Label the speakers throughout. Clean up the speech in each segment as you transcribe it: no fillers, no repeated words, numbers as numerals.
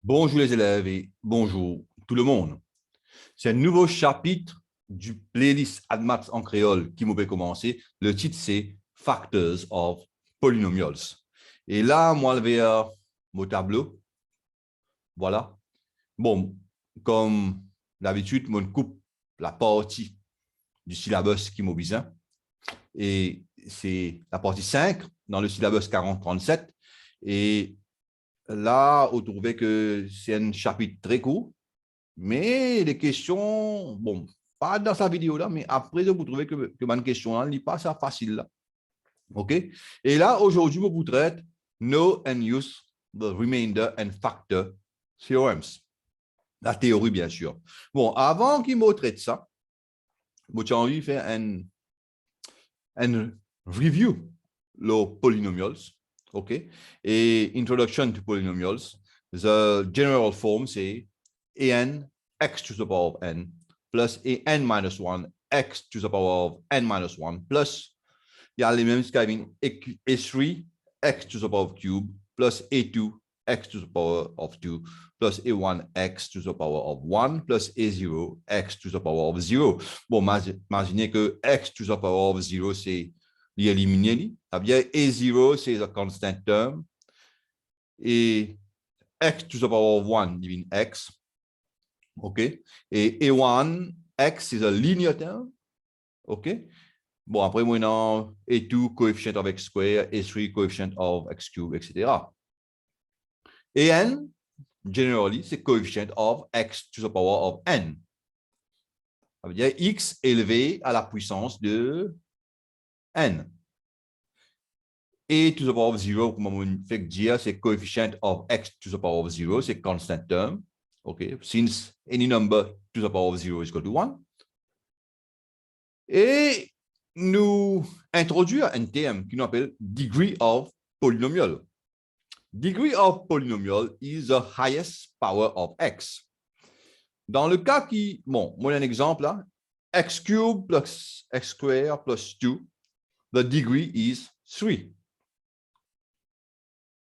Speaker 1: Bonjour les élèves et bonjour tout le monde. C'est un nouveau chapitre du playlist AddMaths en créole qui m'avait commencé. Le titre, c'est Factors of Polynomials. Et là, moi, je vais mon tableau. Voilà. Bon, comme d'habitude, je coupe la partie du syllabus qui m'a besoin. Et c'est la partie 5 dans le syllabus 40-37. Et là, vous trouvez que c'est un chapitre très court. Mais les questions, bon, pas dans sa vidéo là, mais après, vous trouvez que ma question là, n'est pas ça facile là. OK? Et là, aujourd'hui, je vous traite Know and Use the Remainder and Factor Theorems. La théorie, bien sûr. Bon, avant qu'il me traite ça, j'ai envie de faire un review les polynomials. OK? Et Introduction to Polynomials. The general form, c'est an x to the power of n plus an minus 1 x to the power of n minus 1 plus, il y a les mêmes qui viennent a3 x to the power of cube plus a2 x to the power of 2 plus a1 x to the power of 1 plus a0 x to the power of 0. Bon, imaginez que x to the power of 0, c'est éliminé. A0, c'est la constant term. Et x to the power of 1 devient x. OK? Et A1, x, c'est un linear term. OK? Bon, après, maintenant, A2, coefficient of x square, A3, coefficient of x cube, etc. An, generally, c'est coefficient of x to the power of n. Ça veut dire x élevé à la puissance de n. A to the power of 0, comme on fait dire, c'est coefficient of x to the power of 0, c'est constant term. OK? Since any number to the power of 0 is equal to 1. Et nous introduire un terme qui nous appelle degree of polynomial. Degree of polynomial is the highest power of x. Dans le cas qui, bon, moi un exemple là, x cube plus x square plus 2, the degree is 3.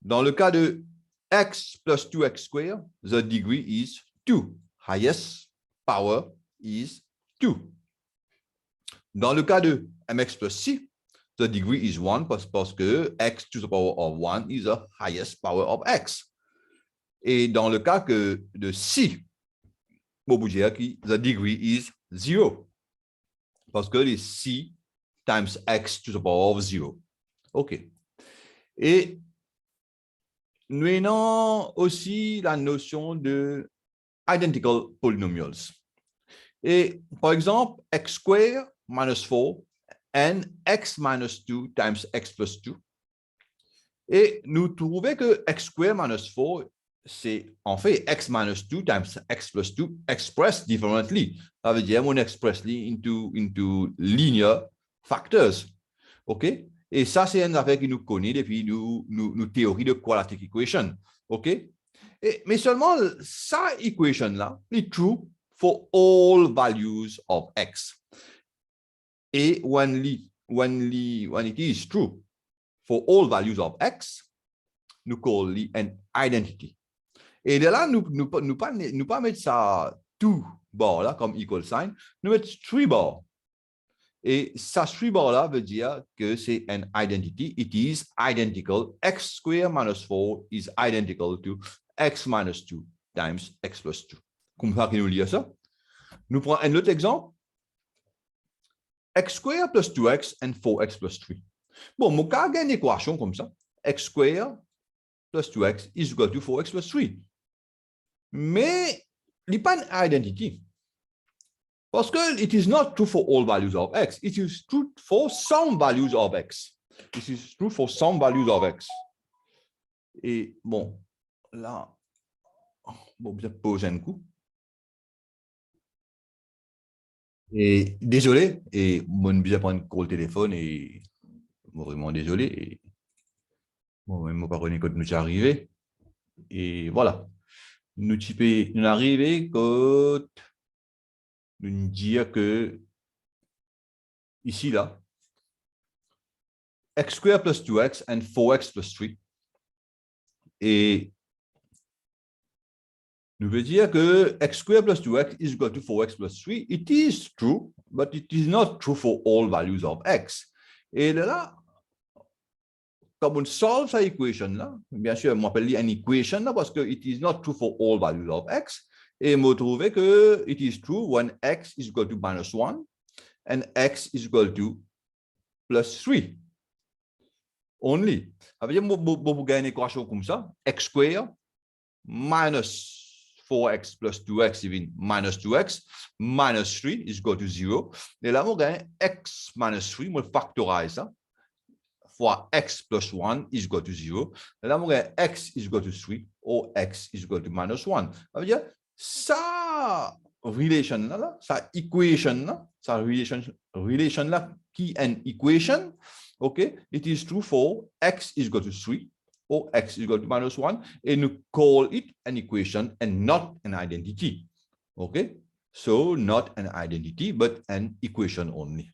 Speaker 1: Dans le cas de x plus 2x square, the degree is 2. Highest power is 2. Dans le cas de mx plus c, the degree is 1 parce que x to the power of 1 is the highest power of x. Et dans le cas que de c, the degree is 0 parce que les c times x to the power of 0. OK. Et nous avons aussi la notion de identical polynomials. Et par exemple, x square minus 4 and x minus 2 times x plus 2. Et nous trouvons que x square minus 4, c'est en fait x minus 2 times x plus 2 expressed differently. Ça veut dire on expressly into linear factors. OK? Et ça, c'est une affaire que nous connaissons depuis nos théories de quadratic equation. OK? Mais seulement, ça equation-là est true for all values of x. Et when it is true for all values of x, nous call it an identity. Et de là, nous pas mettre ça tout bord là comme equal sign, nous mettre 3 bords. Et ça 3 bords là veut dire que c'est an identity. It is identical. X square minus 4 is identical to x minus 2 times x plus 2. Comme ça que nous lisons ça. Nous prenons un autre exemple. X square plus 2x and 4x plus 3. Bon, mon cas a une équation comme ça. X square plus 2x is equal to 4x plus 3. Mais il n'y a pas une identity. Parce que it is not true for all values of x. It is true for some values of x. It is true for some values of x. Et bon, là, bon, je vais poser un coup. Et désolé, et moi, je vais prendre le téléphone et vraiment désolé. Et bon, je ne pas connu quand nous sommes arrivés. Et voilà. Nous sommes arrivés quand nous dire que ici, là, x square plus 2x and 4x plus 3. Et nous veut dire que x squared plus 2x is equal to 4x plus 3. It is true, but it is not true for all values of x. Et là, comme on solve cette équation là, bien sûr, on appelle une équation là parce que it is not true for all values of x. Et on trouve que it is true when x is equal to minus 1 and x is equal to plus 3 only. Ça veut dire que vous gagnez une équation comme ça, x squared minus 4x plus 2x even minus 2x minus 3 is equal to 0. Et là, on gagne x minus 3, on factorise ça, fois x plus 1 is equal to 0. Et là, on gagne x is equal to 3 ou x is equal to minus 1. Ça veut dire, ça relation là, ça equation là, ça relation là, qui est une equation, okay, it is true for x is equal to 3 or x is equal to minus 1, and you call it an equation and not an identity. Okay, so not an identity, but an equation only.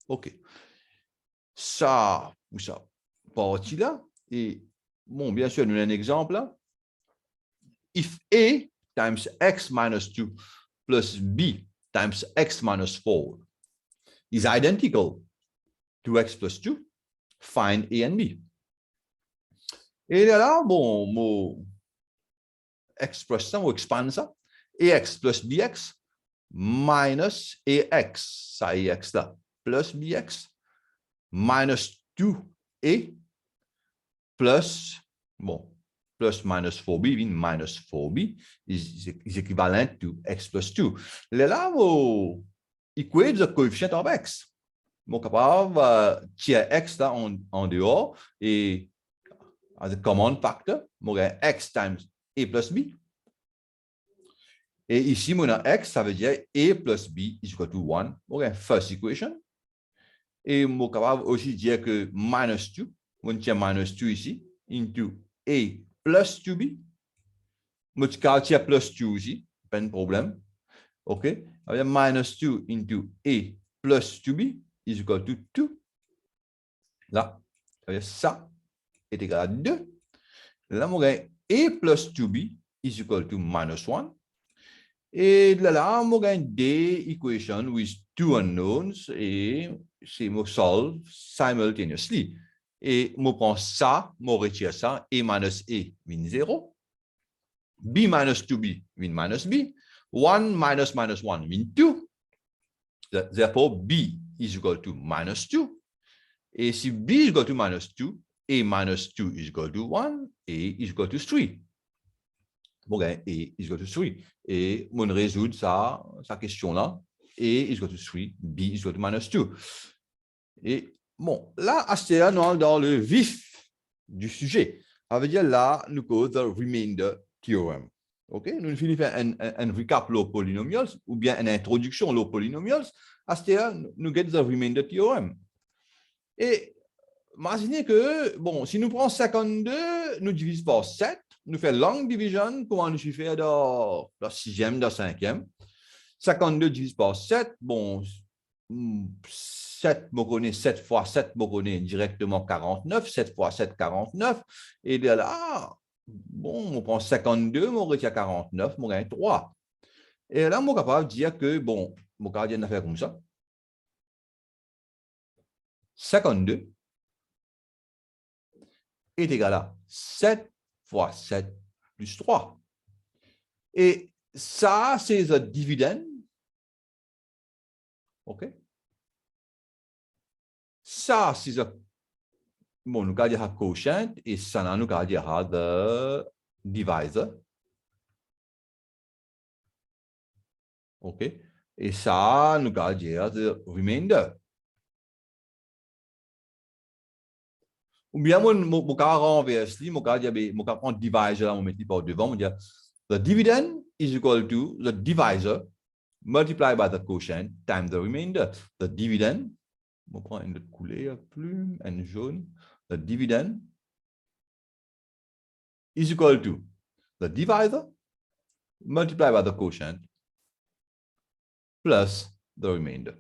Speaker 1: Okay, ça, partie là, et bon, bien sûr, nous avons un exemple là. If a times x minus 2 plus b times x minus 4 is identical to x plus 2, find a and b. Et là, bon, mon expression, on expand ça. Ax plus bx minus ax, ça ax là, plus bx minus 2a plus, bon, plus minus 4b, minus 4b is equivalent to x plus 2. Là, on equate the coefficient of x. On est capable de tirer x là en dehors et as a common factor, on a x times a plus b. Et ici, on a x, ça veut dire a plus b is equal to 1. On a first equation. Et on est capable aussi de dire que minus 2, on tient minus 2 ici, into a plus 2b. On tient plus 2 ici, pas de problème. OK? Alors, minus 2 into a plus 2b is equal to 2. Là, ça veut dire ça est égal à 2. Là, on a a plus 2b is equal to minus 1. Et là, on a des equations with two unknowns et c'est me solve simultaneously. Et on prend ça, on retire ça, a minus a mean 0. B minus 2b mean minus b. 1 minus minus 1 mean 2. Therefore, b is equal to minus 2. Et si b is equal to minus 2, a minus 2 is equal to 1, a is equal to 3. Bon, a is equal to 3. Et on résout sa question-là. A is equal to 3, b is equal to minus 2. Et bon, là, c'est dans le vif du sujet. Ça veut dire là, nous cause the remainder theorem. OK? Nous finissons un recap aux polynomials ou bien une introduction aux polynomials. C'est nous get the remainder theorem. Et imaginez que, bon, si nous prenons 52, nous divisons par 7, nous faisons long division, comment nous faisons dans la 6e, dans la 5e. 52 divisé par 7, bon, 7, je connais 7 fois 7, je connais directement 49, 7 fois 7, 49. Et de là, bon, on prend 52, on retient 49, on gagne 3. Et là, on est capable de dire que, bon, mon gardien a fait comme ça. 52 est égal à 7 fois 7 plus 3. Et ça, c'est le dividende. OK? Ça, c'est le... Bon, nous allons dire quotient et ça, nous allons dire le divisor. OK? Et ça, nous allons dire le remainder. Ou bien, mon renverse, mon prendre divisor, on met par devant, on dit the dividend is equal to the divisor multiplied by the quotient times the remainder. The dividend, on prend une couleur plume, une jaune, the dividend is equal to the divisor multiplied by the quotient plus the remainder.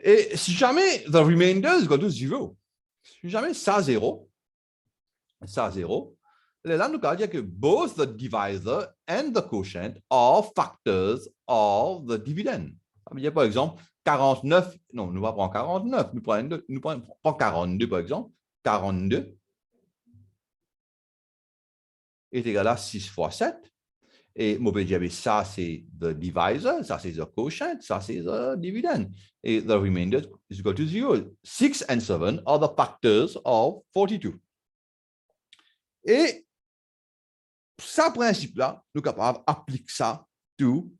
Speaker 1: Et si jamais the remainder is equal to 0, si jamais ça 0, Là, nous allons dire que both the divisor and the quotient are factors of the dividend. Ça veut dire, par exemple, 49, non, nous allons prendre 49, nous prenons 42, par exemple. 42 est égal à 6 fois 7. Et on peut dire, ça, c'est the divisor, ça, c'est the quotient, ça, c'est the dividend. Et the remainder is equal to 0. 6 and 7 are the factors of 42. Et ce principe-là, nous sommes capables d'appliquer ça to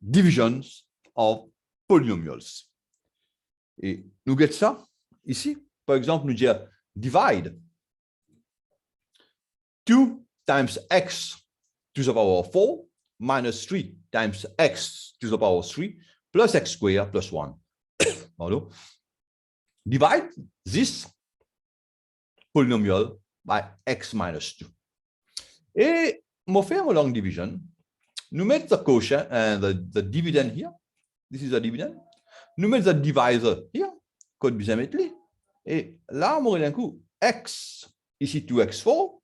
Speaker 1: divisions of polynomials. Et nous avons ça ici. Par exemple, nous disons divide 2 times x to the power 4 minus 3 times x to the power 3 plus x squared plus 1. Pardon. Divide this polynomial by x minus 2. Et on fait une long division. Nous mettons the quotient and the dividend here. This is the dividend. Nous mettons the divisor here. Code bizarre mettre li. Et là, on aurait un coup x ici 2x4,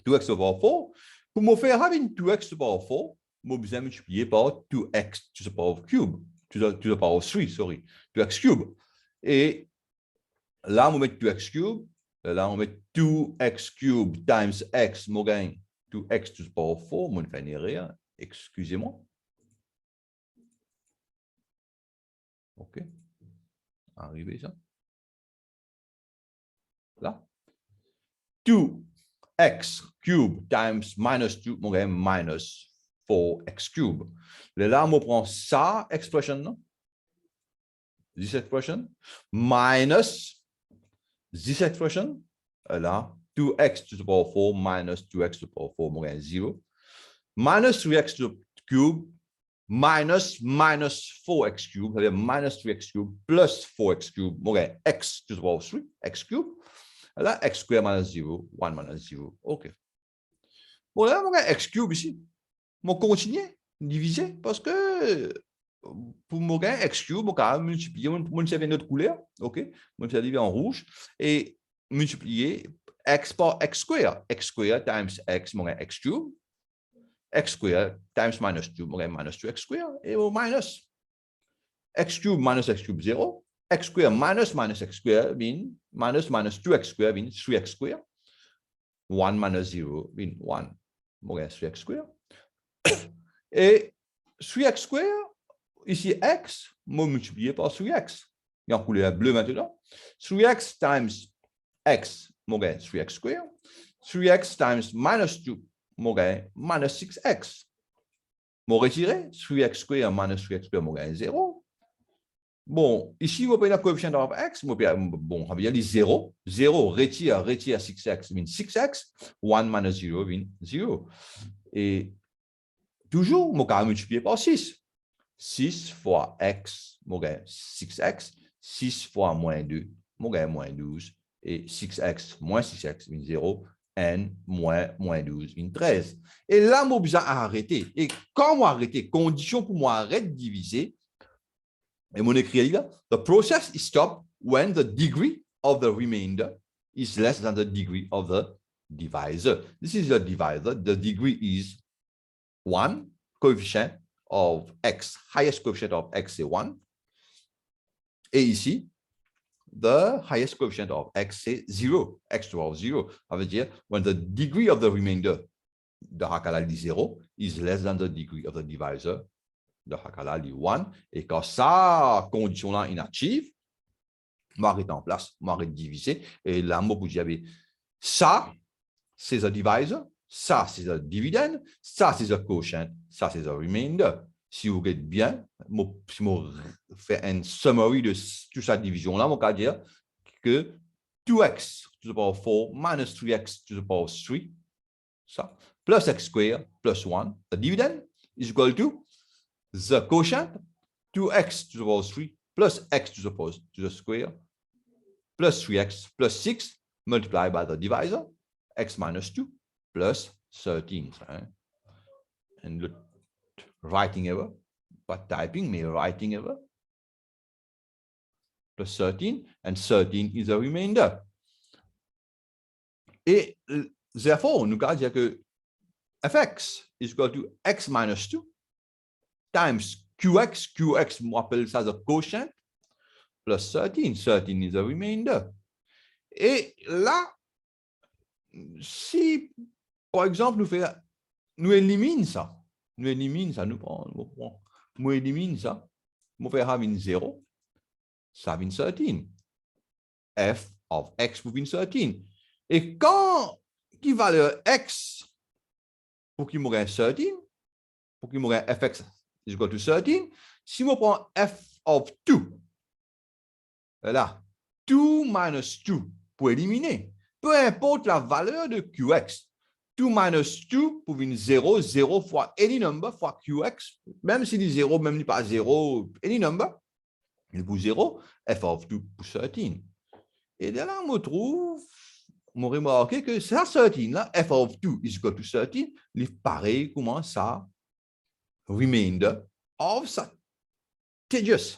Speaker 1: 2x to the power 4. Pour me faire having 2x to the power 4, je vais multiplier par 2x to the power cube, to the power 3, sorry, 2x cube. Et là, on met 2x cube. Là, on met 2x cube times x, je gagne 2x to the power 4, je fais une erreur, excusez-moi. OK. Arrivé ça. Là. 2x cube times minus 2, je gagne minus 4x cube. Là, on prend ça, expression, non? This expression, minus this expression, là, 2x to the power 4 minus 2x to the power 4, je gagne 0. Minus 3x to the cube minus 4x cube, c'est-à-dire minus 3x cube plus 4x cube, je gagne x to the power 3, x cube. Là, x square minus 0, 1 minus 0. OK. Bon, là, je gagne x cube ici. Je continue, diviser, parce que pour mon gain x cube, je vais multiplier, je vais une autre couleur, OK? Je vais diviser en rouge et multiplier x par x square. X square times x, je gagne x cube. X square times minus 2, je gagne minus 2x square. Et au minus x cube minus x cube 0. X square minus x square means minus 2x square means 3x square. 1 minus 0 means 1. Je gagne 3x square. Et 3x square, ici x, je multiplié par 3x. Il y a en couleur bleue maintenant. 3x times x, je gagne 3x square. 3x times minus 2, je gagne minus 6x. Je retire 3x square minus 3x square, je gagne 0. Bon, ici, je vais le coefficient of x. Bon, ça veut dire 0. 0, retire 6x, means 6x. 1 minus 0 means 0. Et toujours, je vais multiplier par 6. 6 fois x, je gagne 6x. 6 fois moins 2, je gagne moins 12. Et 6x moins 6x, means 0. N moins 12, means 13. Et là, je vais besoin arrêter. Et quand je arrêter, condition pour moi arrêter de diviser, et mon écrit là, the process is stopped when the degree of the remainder is less than the degree of the divisor. This is the divisor. The degree is 1, coefficient of x, highest coefficient of x is 1. Et ici, the highest coefficient of x is 0, x to the power 0. Ça veut dire, when the degree of the remainder, the Hakalali 0, is less than the degree of the divisor, de Hakalali 1, et quand ça condition-là inactive, je m'arrête en place, je m'arrête de diviser, et là, moi, vous avez ça, c'est un divisor, ça, c'est un dividend, ça, c'est un quotient, ça, c'est un remainder. Si vous regardez bien, si je fais un summary de toute cette division-là, je vais dire que 2x to the power 4 minus 3x to the power 3, ça, plus x squared plus 1, the dividend is equal to the quotient, 2x to the power 3 plus x to the power to the square plus 3x plus 6 multiplied by the divisor, x minus 2 plus 13. Right? And the writing error, not typing, mais writing error. Plus 13, and 13 is a remainder. Et therefore, nous allons dire que fx is equal to x minus 2 times qx. Qx, on appelle ça le quotient, plus 13. 13 is the remainder. Et là, si, par exemple, nous éliminons ça, nous éliminons ça, nous éliminons ça, nous faisons 0, ça vient 13. F of x pour 13. Et quand qui valeur x pour qu'il m'aurait 13, pour qu'il m'aurait fx is equal to 13, si je prends f of 2, là, 2 minus 2 pour éliminer, peu importe la valeur de qx, 2 minus 2 pour venir 0, 0 fois any number fois qx, même si c'est 0, même si pas 0, any number, il pour 0, f of 2 pour 13. Et de là, on trouve, on remarque que ça 13 là, f of 2 is equal to 13, il est pareil comment ça, remainder of ça, tedious,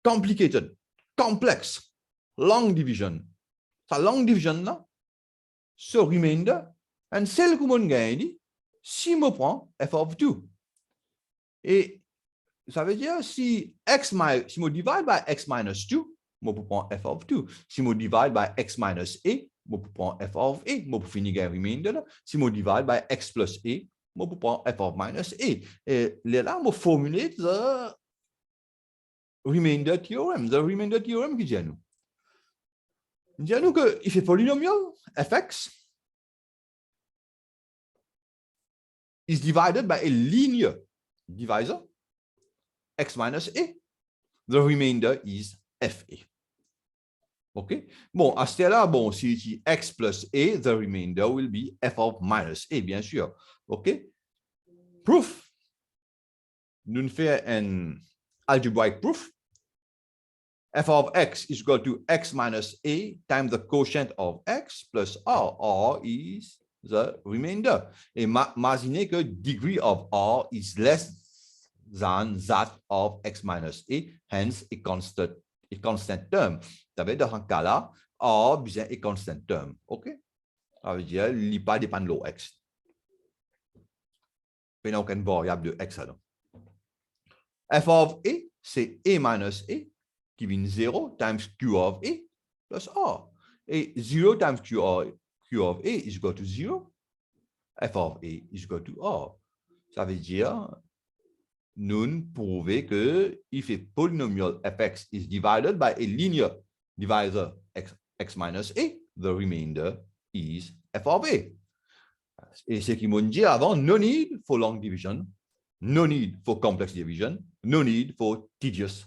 Speaker 1: complicated, complex, long division. Ça long division là, ce remainder, et celle que on gagne, si je prends f of 2. Et ça veut dire si je divide by x minus 2, je prends f of 2. Si je divide by x minus a, je prends f of a. Je finir le remainder là. Si je divide by x plus a, je prends f of minus a. Et là, je formule the remainder theorem. The remainder theorem qui dit à nous. Il dit à nous que il fait polynomial fx is divided by a linear divisor x minus a. The remainder is fa. OK? Bon, à ce là, bon, si c'est x plus a, the remainder will be f of minus a, bien sûr. OK? Proof. Nous faisons un algebraic proof. F of x is equal to x minus a times the quotient of x plus r. R is the remainder. Et imaginez que degree of r is less than that of x minus a, hence a constant term. Ça veut dire dans ce cas-là, r bien a constant term. OK? Ça veut dire qu'il n'y a pas dépend de x. Il n'y a aucune variable de x alors. F of a, c'est a minus a qui vient 0 times q of a plus r. Et 0 times q of a is equal to 0. F of a is equal to r. Ça veut dire nous prouvons que if a polynomial fx is divided by a linear divisor x minus a, the remainder is f of a. Et ce qui m'a dit avant, no need for long division, no need for complex division, no need for tedious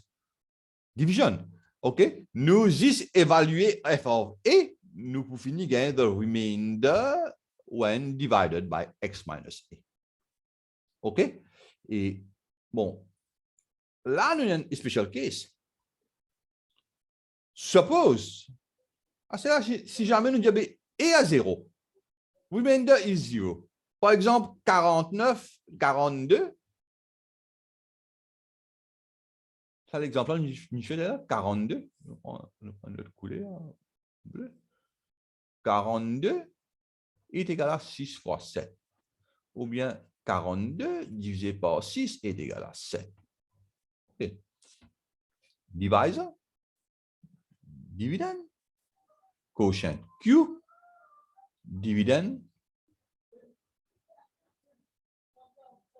Speaker 1: division. OK? Nous juste évaluer f of a, nous pouvons finir gagner the remainder when divided by x minus a. OK? Et bon, là, nous avons une special case. Suppose, si jamais nous disons a à 0, remainder is 0. Par exemple, 49, 42. Ça, l'exemple, nous faisons là, 42. Nous prenons notre couleur bleue. 42 est égal à 6 fois 7. Ou bien 42 divisé par 6 est égal à 7. Okay. Divisor, dividend, quotient Q, dividend,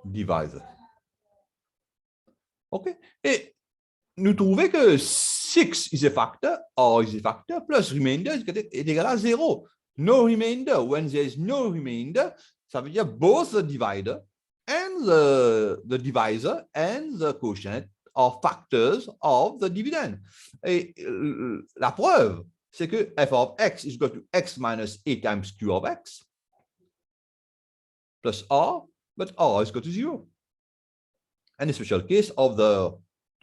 Speaker 1: divisor. OK? Et nous trouvons que 6 is a factor, R is a factor, plus remainder est égal à 0. No remainder. When there is no remainder, ça veut dire both the divider and the divisor and the quotient are factors of the dividend. Et la preuve, c'est que f of x is equal to x minus a times q of x plus r, but r is equal to 0. And a special case of the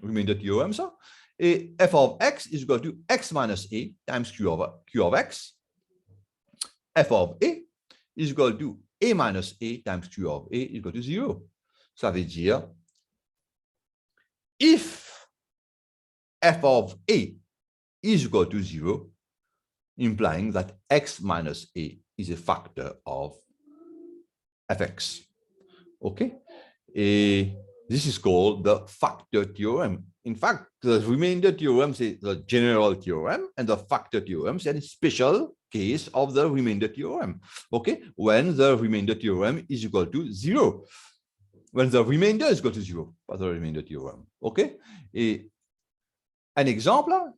Speaker 1: remainder theorem, ça. Et f of x is equal to x minus a times q of x. F of a is equal to a minus a times q of a is equal to 0. Ça veut dire, if f of a is equal to 0, implying that x minus a is a factor of fx. Okay? This is called the factor theorem. In fact, the remainder theorem is the general theorem, and the factor theorem is a special case of the remainder theorem. Okay? When the remainder theorem is equal to 0. When the remainder is equal to 0 for the remainder theorem. Okay? An example,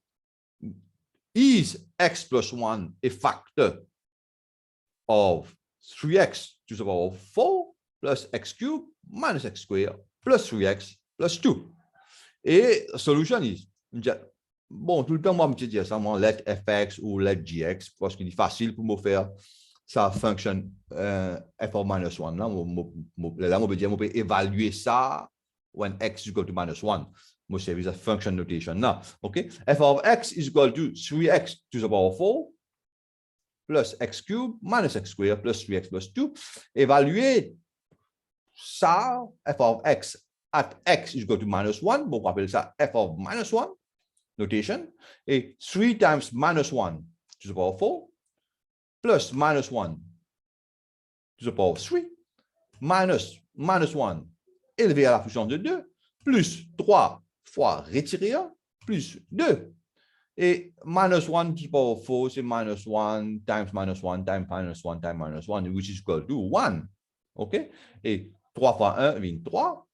Speaker 1: is x plus 1 a factor of 3x to the power of 4 plus x cubed minus x squared plus 3x plus 2. Et la solution is, bon, tout le temps, moi, je dis ça, moi, let fx ou let gx, parce qu'il est facile pour me faire sa function f of minus 1. Là, je peux dire, je peux évaluer ça when x is equal to minus 1. Je service la function notation là. OK? F of x is equal to 3x to the power of 4 plus x cubed minus x squared plus 3x plus 2. Évaluer ça, f of x at x is equal to minus 1. Bon, on appelle ça f of minus 1 notation. Et 3 times minus 1 to the power of 4 plus minus 1 to the power of 3 minus 1 élevé à la puissance de 2 plus 3 fois retiré 1 plus 2. Et minus 1 to the power of 4, c'est minus 1 times minus 1 times minus 1 times minus 1, which is equal to 1. OK? Et 3 fois 1 vient 3.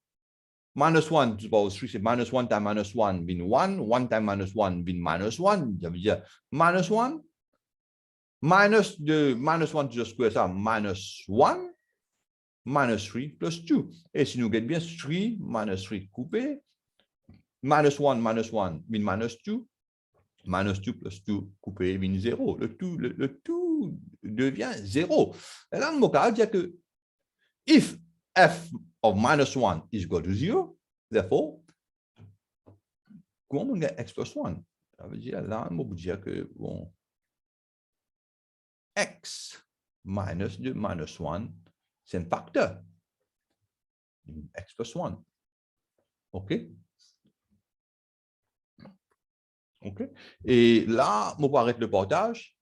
Speaker 1: Minus 1 to the power of 3, c'est minus 1 times minus 1 vient 1. 1 times minus 1 vient minus 1. Ça veut dire minus 1. Minus 1 to the square, ça, minus 1. Minus 3 plus 2. Et si nous regardons bien, 3 minus 3 coupé. Minus 1 vient minus 2. Minus 2 plus 2 coupé vient 0. Le tout devient 0. Et là, on va dire que if f of minus 1 is equal to 0, therefore, comment on get x plus 1? Ça veut dire, là, on va dire que, bon, x minus 2 minus 1, c'est un facteur. X plus 1. OK? OK? Et là, on va arrêter le partage.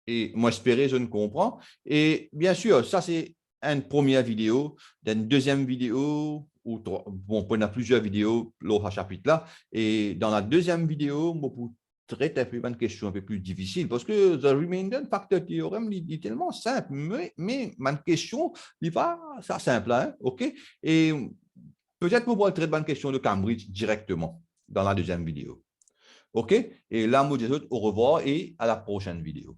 Speaker 1: Et moi, espérer, je ne comprends. Et bien sûr, ça, c'est une première vidéo. Dans une deuxième vidéo, ou bon, on a plusieurs vidéos, l'autre chapitre là. Et dans la deuxième vidéo, on va traiter un peu une question un peu plus difficile. Parce que the remainder factor theorem est tellement simple. Mais ma question n'est pas ça simple. Hein? OK? Et peut-être qu'on va traiter une question de Cambridge directement dans la deuxième vidéo. OK? Et là, moi, je dis au revoir et à la prochaine vidéo.